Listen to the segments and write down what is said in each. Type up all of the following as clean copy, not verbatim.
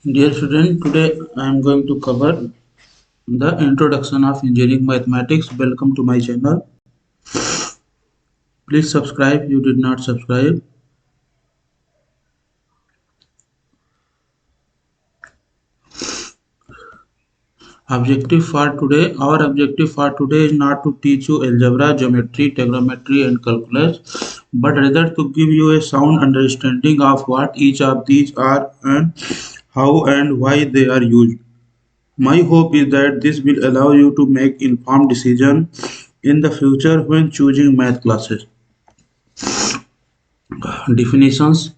Dear student, today I am going to cover the introduction of engineering mathematics. Welcome to my channel. Please subscribe if you did not subscribe. Our objective for today is not to teach you algebra, geometry, trigonometry and calculus, but rather to give you a sound understanding of what each of these are and how and why they are used. My hope is that this will allow you to make informed decisions in the future when choosing math classes. Definitions: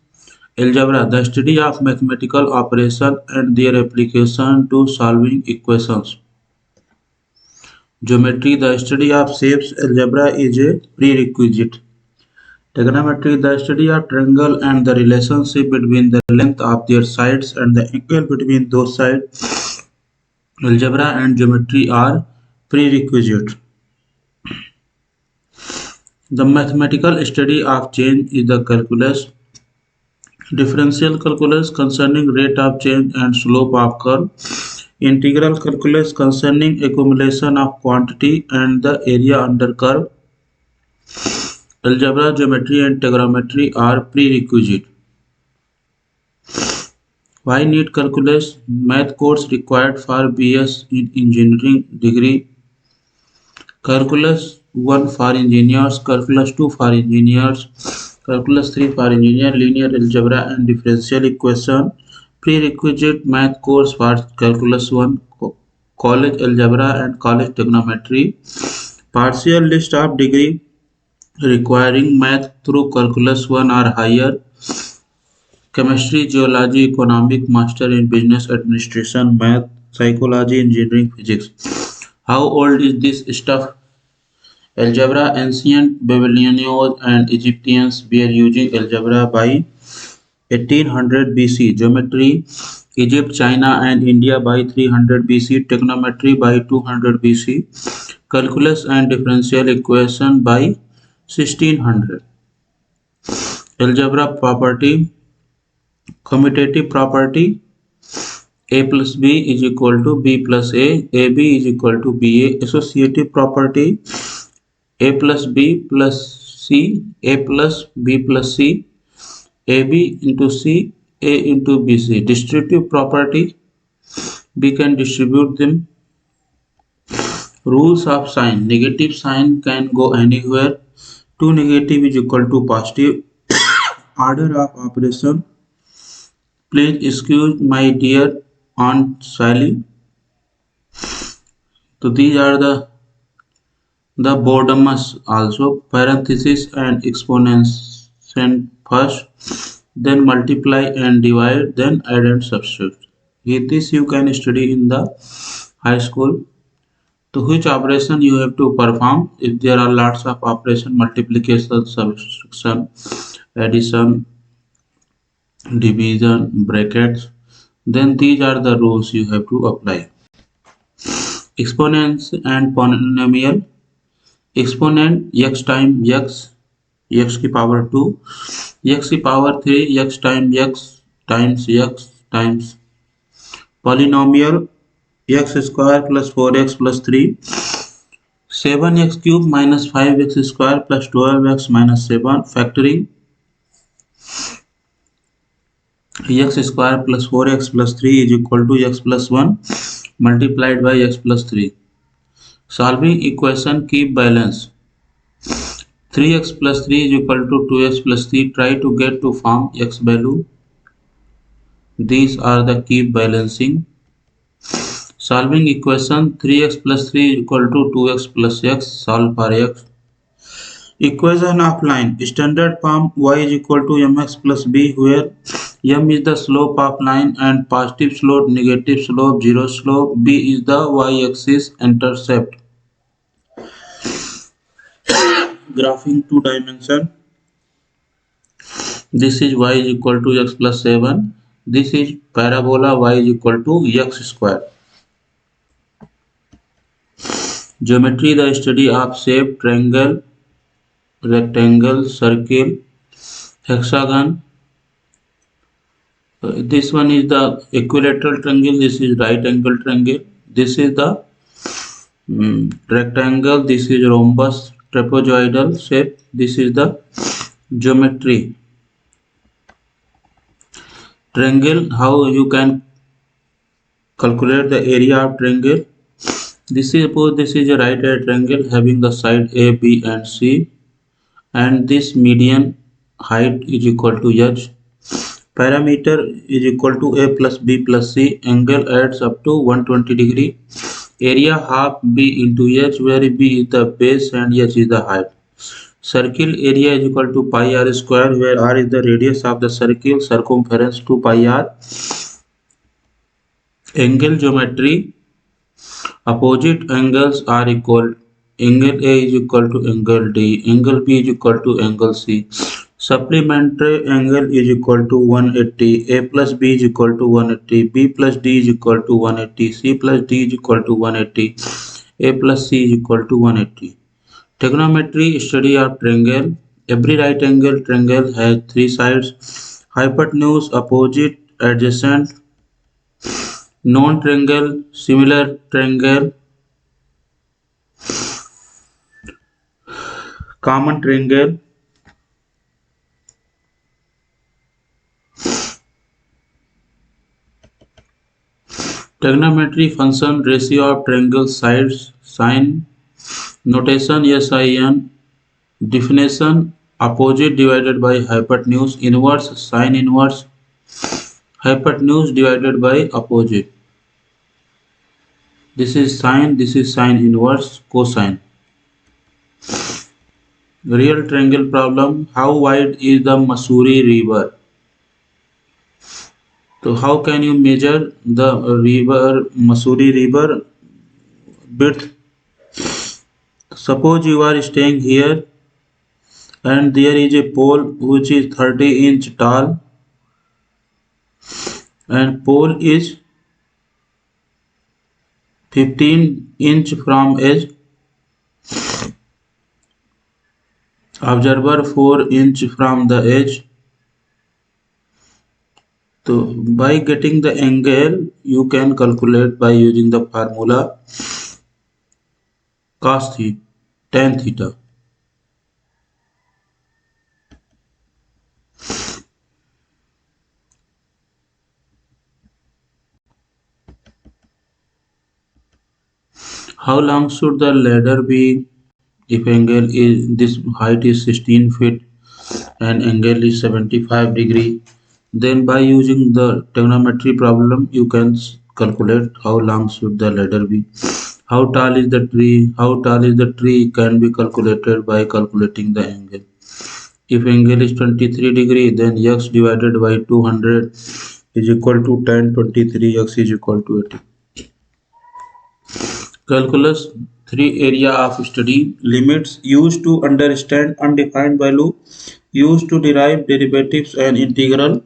Algebra: the study of mathematical operations and their application to solving equations. Geometry: the study of shapes. Algebra is a prerequisite. Trigonometry: the study of triangle and the relationship between the length of their sides and the angle between those sides. Algebra and geometry are prerequisite. The mathematical study of change is the calculus. Differential calculus concerning rate of change and slope of curve. Integral calculus concerning accumulation of quantity and the area under curve. Algebra, geometry and trigonometry are prerequisite. Why need calculus? Math course required for BS in engineering degree. Calculus 1 for engineers, Calculus 2 for engineers, Calculus 3 for engineer, linear algebra and differential equation. Prerequisite math course for Calculus 1, college algebra and college trigonometry. Partial list of degree requiring math through Calculus 1 or higher. Chemistry, geology, economic, master in business administration, math, psychology, engineering, physics. How old is this stuff? Algebra: ancient Babylonians and Egyptians were using algebra by 1800 BC. Geometry: Egypt, China and India by 300 BC. Trigonometry by 200 BC. Calculus and differential equation by 1600. Algebra property: commutative property, a plus b is equal to b plus a, ab is equal to ba. Associative property: a plus b plus c, a plus b plus c, ab into c, a into bc. Distributive property: we can distribute them. Rules of sign: negative sign can go anywhere. 2 negative is equal to positive. Order of operation: please excuse my dear Aunt Sally. So these are the boredoms also. Parenthesis and exponent first, then multiply and divide, then add and subtract. This you can study in the high school. To which operation you have to perform? If there are lots of operation, multiplication, subtraction, addition, division, brackets, then these are the rules you have to apply. Exponents and polynomial. Exponent x times x की power 2, x की power 3, x times x times polynomial x square plus 4x plus 3, 7x cube minus 5x square plus 12x minus 7. Factoring: x square plus 4x plus 3 is equal to x plus 1 multiplied by x plus 3. Solving equation: keep balance. 3x plus 3 is equal to 2x plus 3. Try to get to form x value. These are the keep balancing. Solving equation: 3x plus 3 is equal to 2x plus x. Solve for x. Equation of line: standard form y is equal to mx plus b, where m is the slope of line and positive slope, negative slope, zero slope. B is the y-axis intercept. Graphing 2 dimension. This is y is equal to x plus 7. This is parabola y is equal to x square. Geometry: the study of shape, triangle, rectangle, circle, hexagon, This one is the equilateral triangle. This is right angle triangle. This is the rectangle. This is rhombus trapezoidal shape. This is the geometry triangle. How you can calculate the area of triangle? This is suppose this is a right triangle having the side A, B, and C, and this median height is equal to h. Parameter is equal to a plus b plus c. Angle adds up to 120 degree. Area half b into h, where b is the base and h is the height. Circle area is equal to pi r square, where r is the radius of the circle. Circumference 2 pi r. Angle geometry. Opposite angles are equal. Angle A is equal to angle D. Angle B is equal to angle C. Supplementary angle is equal to 180. A plus B is equal to 180. B plus D is equal to 180. C plus D is equal to 180. A plus C is equal to 180. Trigonometry study of triangle. Every right angle triangle has three sides: hypotenuse, opposite, adjacent, non-triangle, similar triangle, common triangle. Trigonometry function, ratio of triangle sides, sine, notation SIN, definition, opposite divided by hypotenuse, inverse, sine inverse, hypotenuse divided by opposite. This is sine inverse, cosine. Real triangle problem. How wide is the Mussoorie River? So how can you measure the river, Mussoorie River width? Suppose you are staying here and there is a pole which is 30-inch tall, and pole is 15-inch from edge, observer 4-inch from the edge. So by getting the angle, you can calculate by using the formula cos theta, tan theta. How long should the ladder be? If angle is, this height is 16 feet and angle is 75 degree, then by using the trigonometry problem you can calculate how long should the ladder be. How tall is the tree? How tall is the tree can be calculated by calculating the angle. If angle is 23 degree, then x divided by 200 is equal to tan 23, x is equal to 80. Calculus 3 area of study. Limits used to understand undefined value, used to derive derivatives and integral.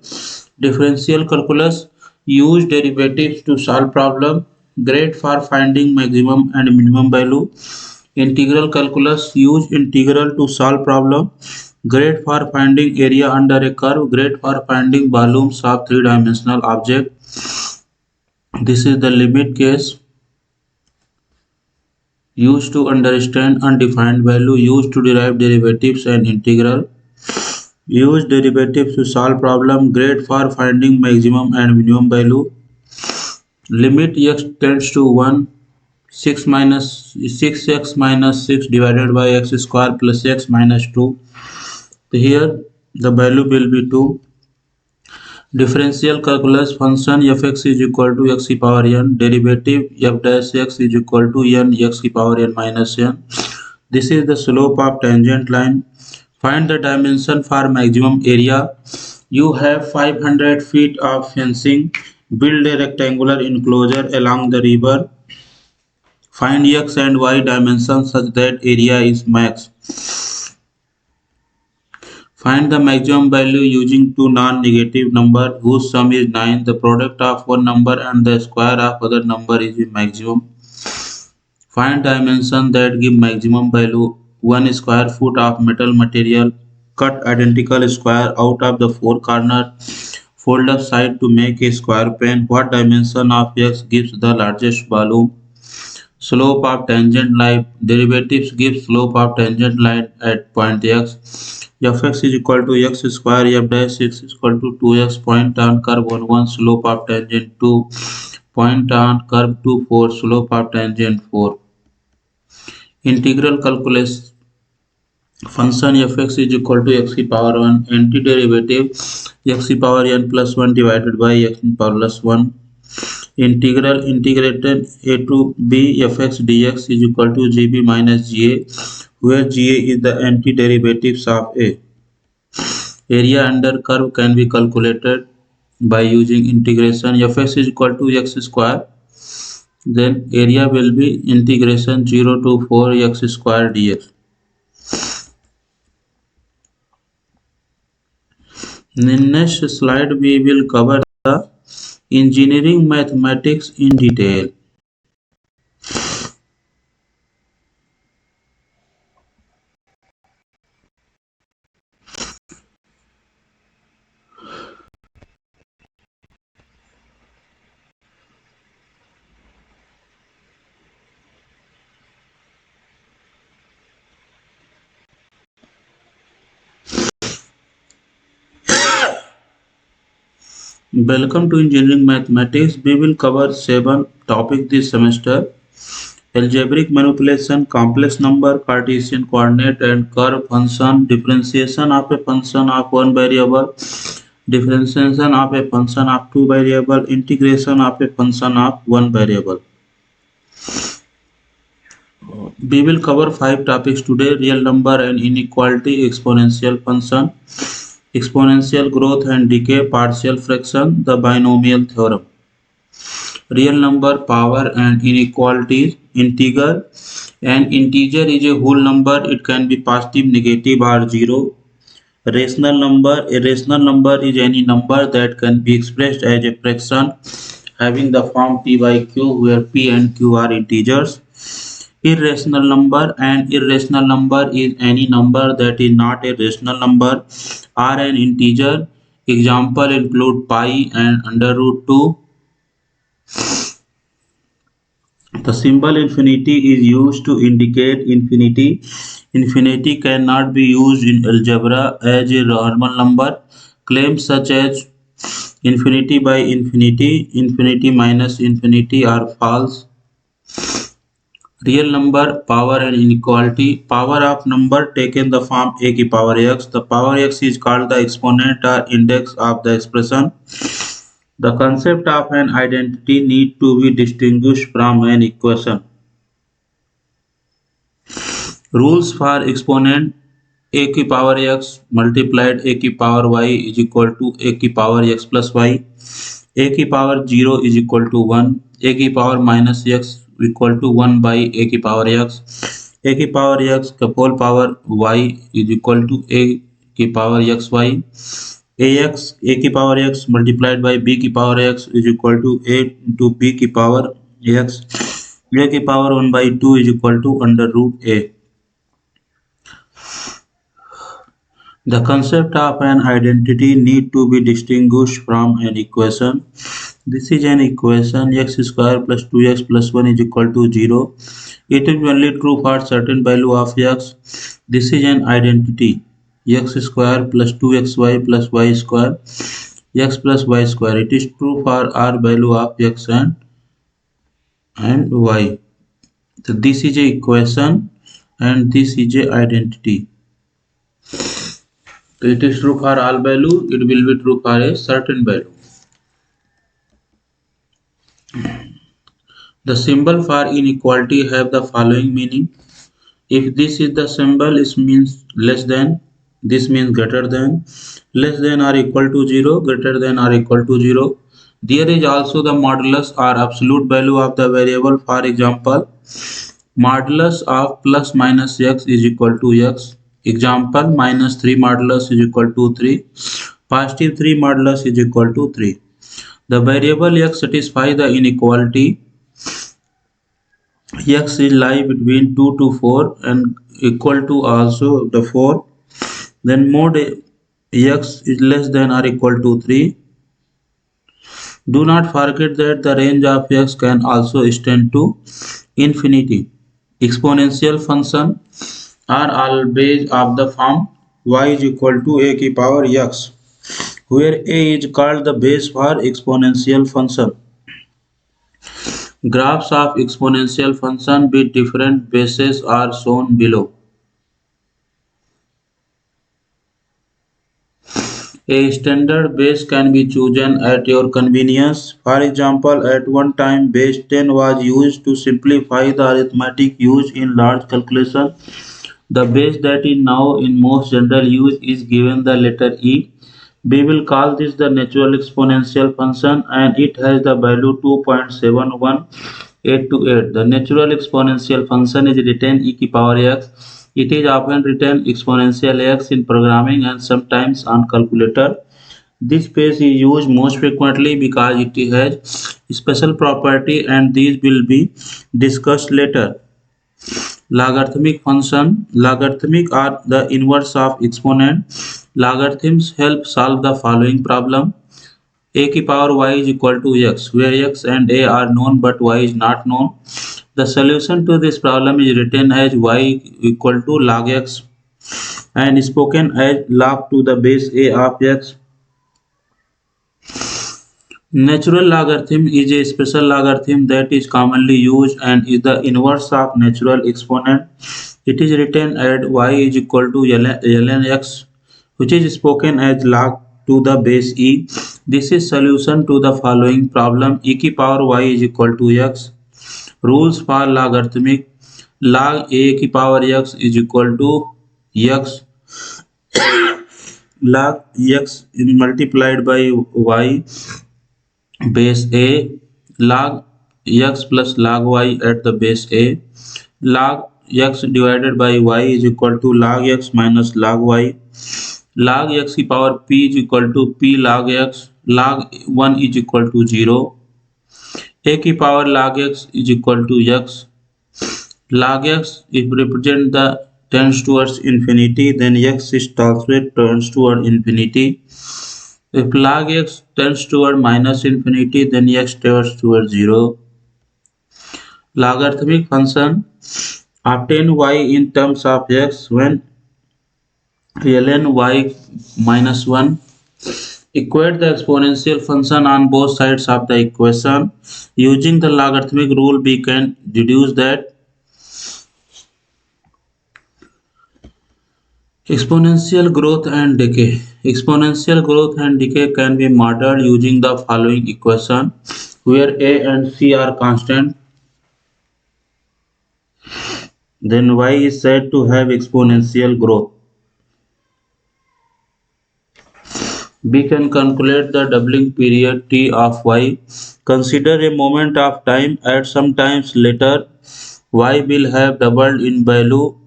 Differential calculus use derivatives to solve problem. Great for finding maximum and minimum value. Integral calculus use integral to solve problem. Great for finding area under a curve. Great for finding volumes of three-dimensional object. This is the limit case. Used to understand undefined value, used to derive derivatives and integral, use derivatives to solve problem, great for finding maximum and minimum value. Limit x tends to 1, 6x minus 6 divided by x square plus x minus 2. So here the value will be 2. Differential calculus function fx is equal to x e power n, derivative f dash x is equal to n x e power n minus n. This is the slope of tangent line. Find the dimension for maximum area. You have 500 feet of fencing. Build a rectangular enclosure along the river. Find x and y dimensions such that area is max. Find the maximum value using two non-negative numbers whose sum is 9. The product of one number and the square of other number is the maximum. Find dimension that give maximum value. 1 square foot of metal material. Cut identical square out of the four corners. Fold up side to make a square pen. What dimension of x gives the largest volume? Slope of tangent line. Derivatives give slope of tangent line at point x. Fx is equal to x square. F dash x is equal to 2x. Point on curve 1 1. Slope of tangent 2. Point on curve 2 4. Slope of tangent 4. Integral calculus. Function fx is equal to x power 1. Antiderivative x power n plus 1 divided by x power plus 1. Integral integrated a to b fx dx is equal to gb minus ga, where ga is the antiderivatives of a. Area under curve can be calculated by using integration. Fx is equal to x square. Then area will be integration 0 to 4 x square dx. In next slide we will cover the engineering mathematics in detail. Welcome to Engineering Mathematics. We will cover 7 topics this semester: algebraic manipulation, complex number, Cartesian coordinate and curve function, differentiation of a function of one variable, differentiation of a function of two variable, integration of a function of one variable. We will cover 5 topics today: real number and inequality, exponential function, exponential growth and decay, partial fraction, the binomial theorem. Real number, power and inequalities. Integer. An integer is a whole number. It can be positive, negative or zero. Rational number. A rational number is any number that can be expressed as a fraction having the form p by q, where p and q are integers. Irrational number. An irrational number is any number that is not a rational number or an integer. Example include pi and under root 2. The symbol infinity is used to indicate infinity. Infinity cannot be used in algebra as a normal number. Claims such as infinity by infinity, infinity minus infinity are false. Real number, power and inequality. Power of number taken the form a की power x. The power x is called the exponent or index of the expression. The concept of an identity need to be distinguished from an equation. Rules for exponent: a की power x multiplied a की power y is equal to a की power x plus y. A की power 0 is equal to 1. A की power minus x equal to 1 by a की power x. A की power x का whole power y is equal to a की power xy. ax a की power x multiplied by b की power x is equal to a into b की power x. A की power 1 by 2 is equal to under root a. The concept of an identity need to be distinguished from an equation. This is an equation: x square plus 2x plus 1 is equal to 0. It is only true for certain value of x. This is an identity: x square plus 2xy plus y square, x plus y square. It is true for r value of x and y. So this is a equation and this is a identity. So it is true for all value, it will be true for a certain value. The symbol for inequality have the following meaning. If this is the symbol, it means less than, this means greater than, less than or equal to 0, greater than or equal to 0. There is also the modulus or absolute value of the variable. For example, modulus of plus minus x is equal to x. Example, minus 3 modulus is equal to 3. Positive 3 modulus is equal to 3. The variable x satisfies the inequality. X is lie between 2 to 4 and equal to also the 4. Then mod x is less than or equal to 3. Do not forget that the range of x can also extend to infinity. Exponential functions are always of the form y is equal to a की power x, where a is called the base for exponential function. Graphs of exponential function with different bases are shown below. A standard base can be chosen at your convenience. For example, at one time base 10 was used to simplify the arithmetic used in large calculation. The base that is now in most general use is given the letter e. We will call this the natural exponential function and it has the value 2.71828. The natural exponential function is written e to the power x. It is often written exponential x in programming and sometimes on calculator. This phrase is used most frequently because it has special property and these will be discussed later. Logarithmic function. Logarithmic are the inverse of exponent. Logarithms help solve the following problem. A की power y is equal to x, where x and a are known but y is not known. The solution to this problem is written as y equal to log x and spoken as log to the base a of x. Natural logarithm is a special logarithm that is commonly used and is the inverse of natural exponent. It is written as y is equal to ln x, which is spoken as log to the base e. This is solution to the following problem. E की power y is equal to x. Rules for logarithmic. Log a की power x is equal to x. Log x multiplied by y base a, log x plus log y at the base a, log x divided by y is equal to log x minus log y, log x की power p is equal to p log x, log 1 is equal to 0, a की power log x is equal to x, log x if represent the tends towards infinity then x is also turns toward infinity. If log x tends toward minus infinity, then x tends toward 0. Logarithmic function obtain y in terms of x when ln y minus 1. Equate the exponential function on both sides of the equation. Using the logarithmic rule, we can deduce that exponential growth and decay. Exponential growth and decay can be modeled using the following equation, where a and c are constant. Then y is said to have exponential growth. We can calculate the doubling period t of y. Consider a moment of time at some times later y will have doubled in value.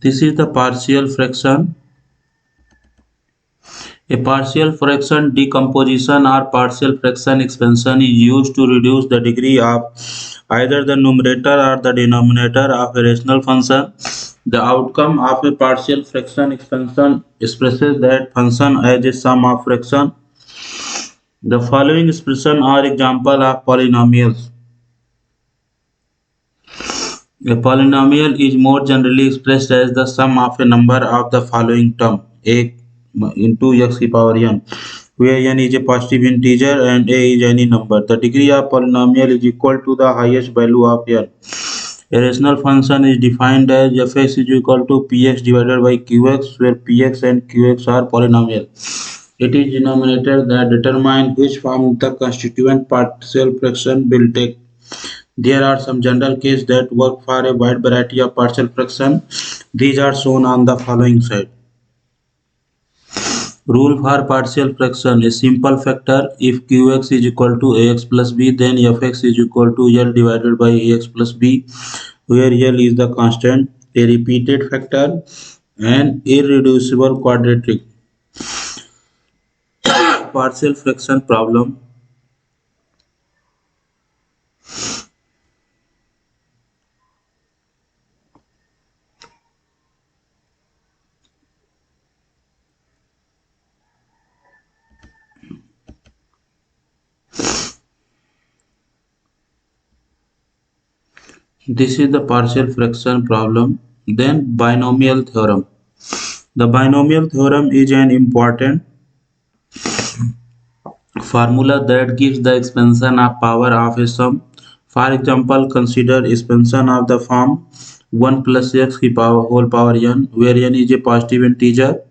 This is the partial fraction. A partial fraction decomposition or partial fraction expansion is used to reduce the degree of either the numerator or the denominator of a rational function. The outcome of a partial fraction expansion expresses that function as a sum of fractions. The following expressions are examples of polynomials. A polynomial is more generally expressed as the sum of a number of the following term a into x की power n, where n is a positive integer and a is any number. The degree of polynomial is equal to the highest value of n. A rational function is defined as fx is equal to px divided by qx, where px and qx are polynomial. It is denominator that determines which form the constituent partial fraction will take. There are some general cases that work for a wide variety of partial fractions. These are shown on the following slide. Rule for partial fraction: a simple factor. If qx is equal to ax plus b, then fx is equal to L divided by ax plus b, where L is the constant, a repeated factor, and irreducible quadratic. Partial fraction problem. This is the partial fraction problem. Then binomial theorem. The binomial theorem is an important formula that gives the expansion of power of a sum. For example, consider expansion of the form 1 plus x की power whole power n, where n is a positive integer.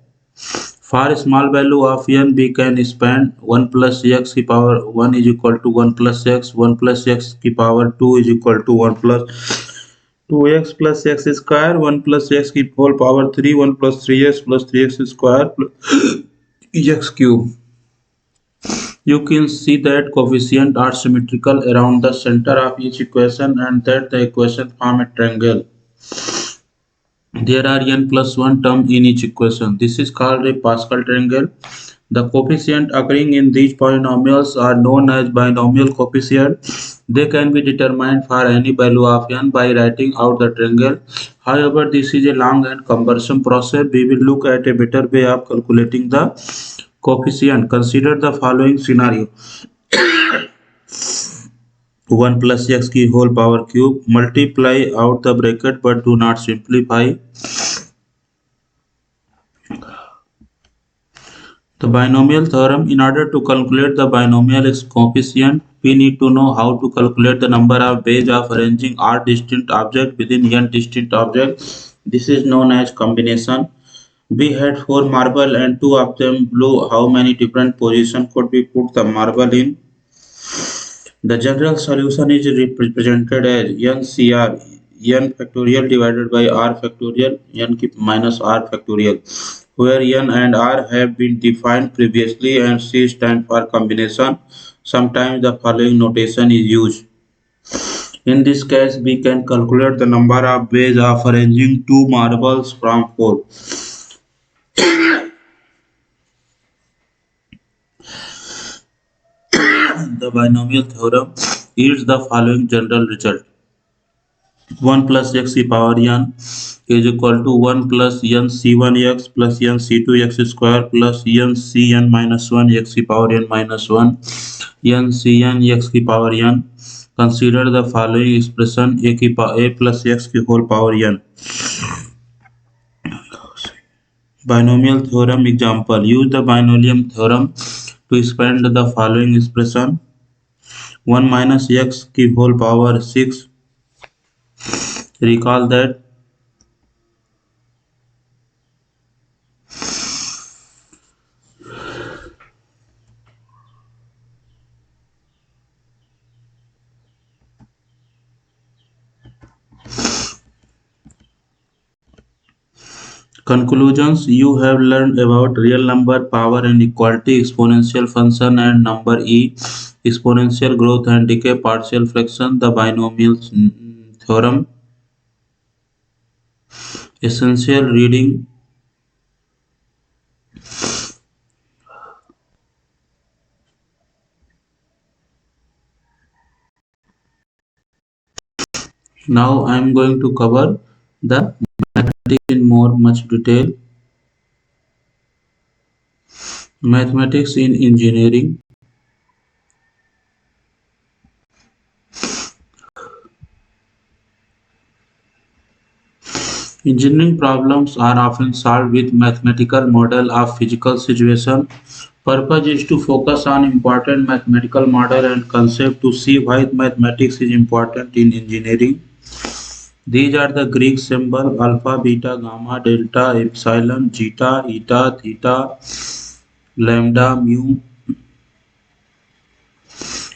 For a small value of n, we can expand 1 plus x की power 1 is equal to 1 plus x, 1 plus x की power 2 is equal to 1 plus 2x plus x square, 1 plus x की whole power 3, 1 plus 3x plus 3x square plus x cube. You can see that coefficients are symmetrical around the center of each equation and that the equation form a triangle. There are n plus 1 term in each equation. This is called a Pascal triangle. The coefficients occurring in these polynomials are known as binomial coefficients. They can be determined for any value of n by writing out the triangle. However, this is a long and cumbersome process. We will look at a better way of calculating the coefficient. Consider the following scenario. 1 plus x की whole power cube, multiply out the bracket but do not simplify. The binomial theorem. In order to calculate the binomial coefficient, we need to know how to calculate the number of ways of arranging r distinct objects within n distinct objects. This is known as combination. We had 4 marble and 2 of them blue. How many different positions could we put the marble in? The general solution is represented as NCR, n factorial divided by r factorial, n minus r factorial, where n and r have been defined previously and c stands for combination. Sometimes the following notation is used. In this case, we can calculate the number of ways of arranging 2 marbles from 4. The binomial theorem yields the following general result. 1 plus x की power n is equal to 1 plus n c1x plus n c2x square plus n cn minus 1 x की power n minus 1 n cn x की power n. Consider the following expression a plus x की whole power n. Binomial theorem example. Use the binomial theorem to expand the following expression. 1 minus x की whole power 6. Recall that conclusions. You have learned about real number, power and equality, exponential function and number e, exponential growth and decay, partial fraction, the binomial theorem. Essential reading. Now I am going to cover the mathematics in much detail. Mathematics in engineering. Engineering problems are often solved with mathematical model of physical situation. Purpose is to focus on important mathematical model and concept to see why mathematics is important in engineering. These are the Greek symbol alpha, beta, gamma, delta, epsilon, zeta, eta, theta, lambda, mu,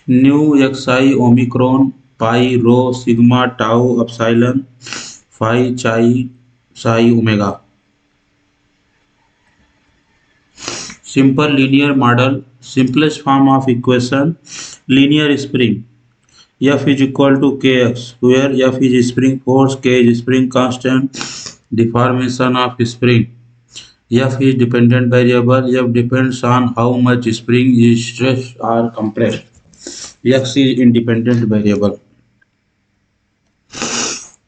nu, xi, omicron, pi, rho, sigma, tau, epsilon, phi, chi, psi, omega. Simple linear model. Simplest form of equation. Linear spring. F is equal to kx, where F is spring force, k is spring constant, deformation of spring. F is dependent variable. F depends on how much spring is stretched or compressed. X is independent variable.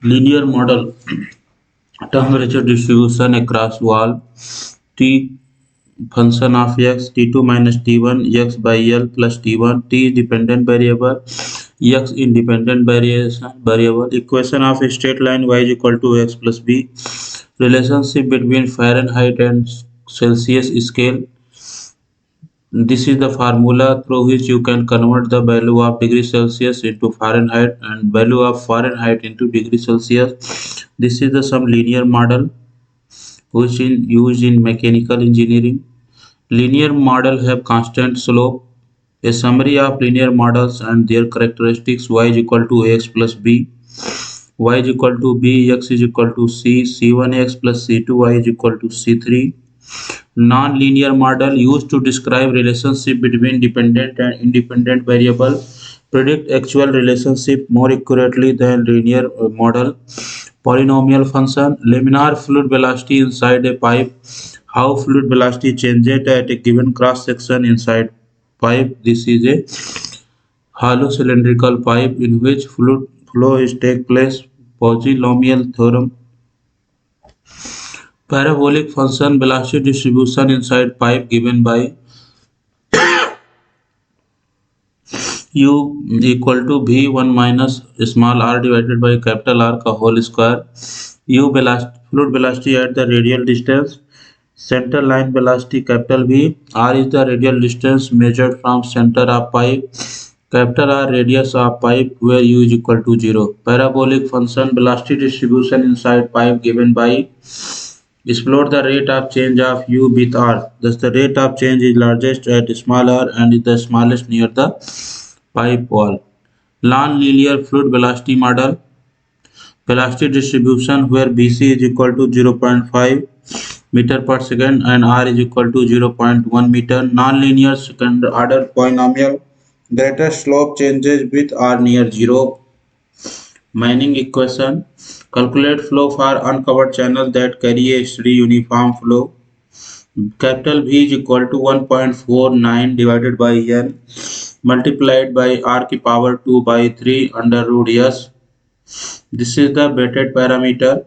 Linear model. Temperature distribution across wall. T function of x, t2 minus t1, x by L plus t1. T is dependent variable. X independent variable. Equation of a straight line y is equal to x plus b. Relationship between Fahrenheit and Celsius scale. This is the formula through which you can convert the value of degree Celsius into Fahrenheit and value of Fahrenheit into degree Celsius. This is the some linear model which is used in mechanical engineering. Linear model have constant slope. A summary of linear models and their characteristics: y is equal to x plus b, y is equal to b, x is equal to c, c1x plus c2y is equal to c3. Non-linear model used to describe relationship between dependent and independent variable, predict actual relationship more accurately than linear model. Polynomial function, laminar fluid velocity inside a pipe, how fluid velocity changes at a given cross section inside pipe. This is a hollow cylindrical pipe in which fluid flow is take place. Polynomial theorem. Parabolic function, velocity distribution inside pipe given by u equal to v1 minus small r divided by capital R का whole square. U fluid velocity at the radial distance. Center line velocity capital V. R is the radial distance measured from center of pipe. Capital R radius of pipe where u is equal to 0. Parabolic function, velocity distribution inside pipe given by. Explore the rate of change of u with r. Thus the rate of change is largest at small r and is the smallest near the pipe wall. Non-linear fluid velocity model. Velocity distribution where Vc is equal to 0.5 meter per second and r is equal to 0.1 meter. Non-linear second order polynomial. Greater slope changes with r near 0. Manning equation. Calculate flow for uncovered channel that carry a steady uniform flow. Capital V is equal to 1.49 divided by n multiplied by r की power 2 by 3 under root s. This is the weighted parameter.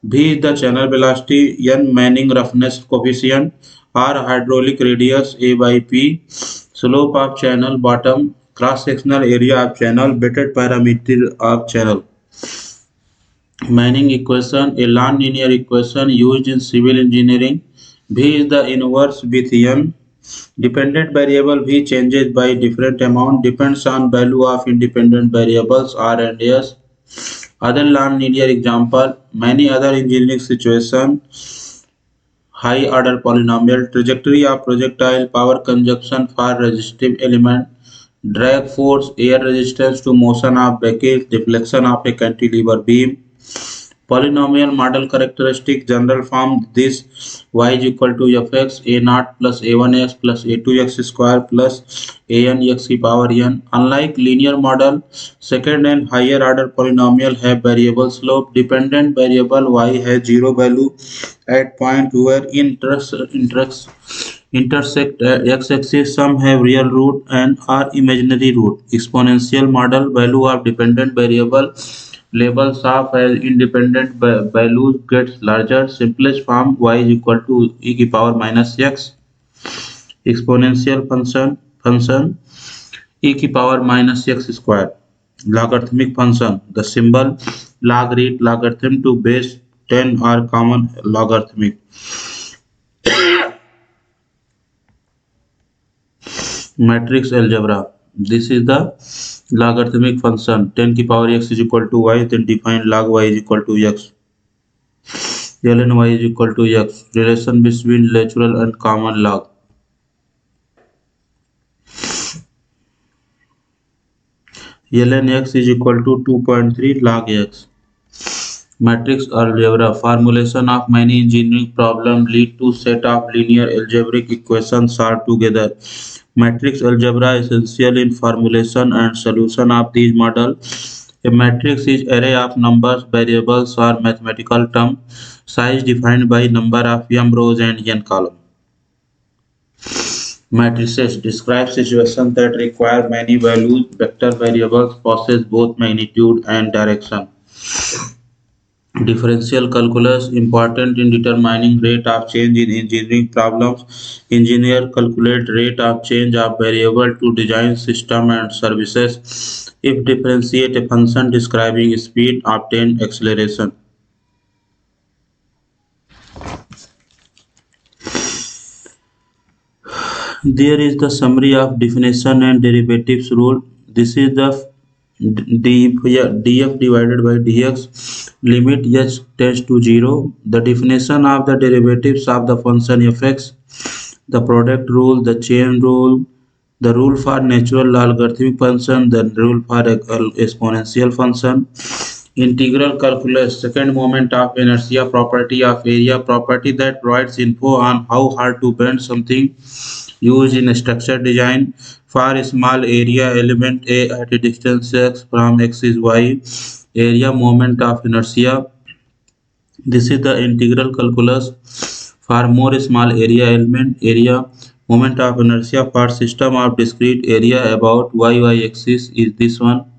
V is the channel velocity, n Manning roughness coefficient, r hydraulic radius a by p, slope of channel bottom, cross sectional area of channel, weighted parameter of channel. Manning equation, a non-linear equation used in civil engineering. V is the inverse with n. Dependent variable V changes by different amount, depends on value of independent variables R and S. Other non-linear example, many other engineering situations, high order polynomial, trajectory of projectile, power consumption for resistive element, drag force, air resistance to motion of vehicle, deflection of a cantilever beam. Polynomial model characteristic, general form, this y is equal to fx a naught plus a1x plus a2x square plus an x की power n. Unlike linear model, second and higher order polynomial have variable slope. Dependent variable y has zero value at point where intersect x-axis. Some have real root and are imaginary root. Exponential model, value of dependent variable labels of as independent values gets larger. Simplest form, y is equal to e की power minus x. Exponential function e की power minus x square. Logarithmic function, the symbol log read logarithm to base 10 are common logarithmic. Matrix algebra, this is the logarithmic function 10 की power x is equal to y, then define log y is equal to x. ln y is equal to x. Relation between natural and common log. ln x is equal to 2.3 log x. Matrix algebra, formulation of many engineering problems lead to set of linear algebraic equations solved together. Matrix algebra essential in formulation and solution of these models. A matrix is array of numbers, variables or mathematical term. Size defined by number of m rows and n column. Matrices describe situations that require many values. Vector variables possess both magnitude and direction. Differential calculus important in determining rate of change in engineering problems. Engineer calculate rate of change of variable to design system and services. If differentiate a function describing speed, obtain acceleration. There is the summary of definition and derivatives rule. This is the df divided by dx limit h tends to 0. The definition of the derivatives of the function fx, the product rule, the chain rule, the rule for natural logarithmic function, the rule for exponential function. Integral calculus, second moment of inertia, property of area, property that provides info on how hard to bend something, used in structure design. For a small area element A at a distance x from x is y, area moment of inertia. This is the integral calculus. For more small area element, area moment of inertia for system of discrete area about y axis is this one.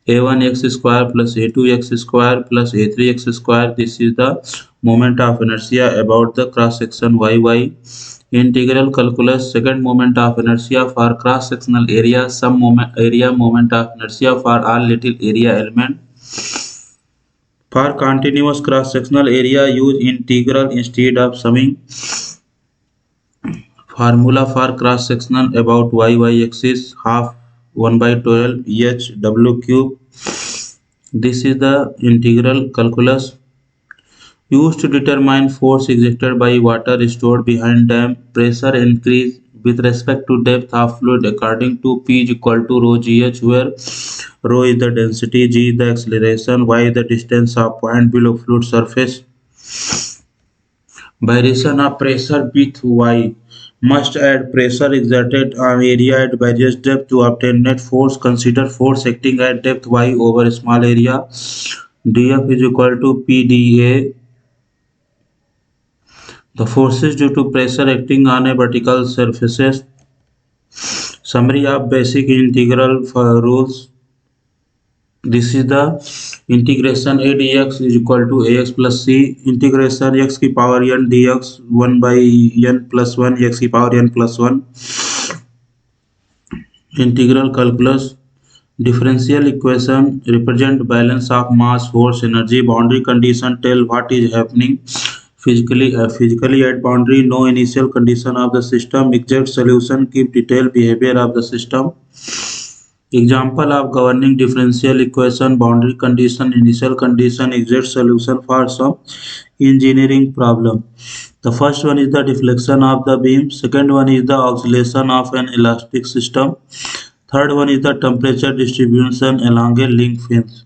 A1 x square plus A2 x square plus A3 x square. This is the moment of inertia about the cross section YY. Integral calculus, second moment of inertia for cross sectional area, some moment of inertia for all little area element. For continuous cross sectional area, use integral instead of summing. Formula for cross sectional about YY axis, half 1 by 12 h w cube. This is the integral calculus used to determine force exerted by water stored behind dam. Pressure increase with respect to depth of fluid according to P is equal to rho gh, where rho is the density, g is the acceleration, y is the distance of point below fluid surface. Variation of pressure with y must add pressure exerted on area at various depth to obtain net force. Consider force acting at depth y over a small area. dF is equal to PdA. The forces due to pressure acting on a vertical surfaces. Summary of basic integral rules. This is the integration a dx is equal to ax plus c, integration x की power n dx 1 by n plus 1 x की power n plus 1. Integral calculus. Differential equation represent balance of mass, force, energy. Boundary condition tell what is happening physically at boundary. No initial condition of the system. Exact solution keep detailed behavior of the system. Example of governing differential equation: boundary condition, initial condition, exact solution for some engineering problem. The first one is the deflection of the beam. Second one is the oscillation of an elastic system. Third one is the temperature distribution along a link fence.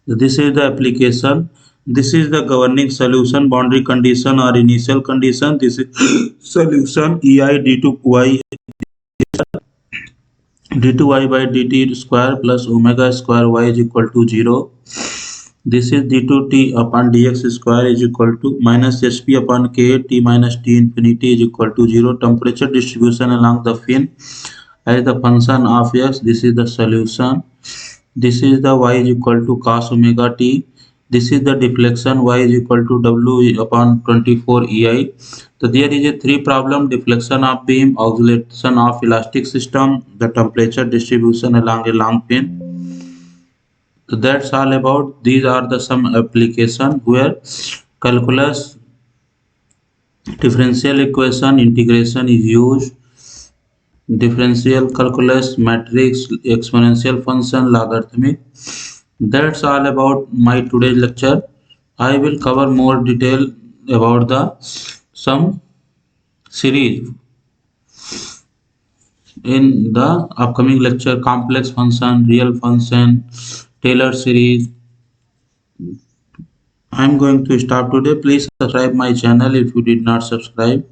This is the application. This is the governing solution, boundary condition or initial condition. This is solution EI d2y d2y by dt square plus omega square y is equal to 0. This is d2t upon dx square is equal to minus hp upon k t minus t infinity is equal to 0. Temperature distribution along the fin as the function of x. This is the solution. This is the y is equal to cos omega t. This is the deflection, y is equal to w upon 24 ei. So there is a 3 problem: deflection of beam, oscillation of elastic system, the temperature distribution along a long fin. So that's all about. These are the some application where calculus, differential equation, integration is used. Differential calculus, matrix, exponential function, logarithmic. That's all about my today's lecture. I will cover more detail about the some series in the upcoming lecture: complex function, real function, Taylor series. I'm going to stop today. Please subscribe my channel if you did not subscribe.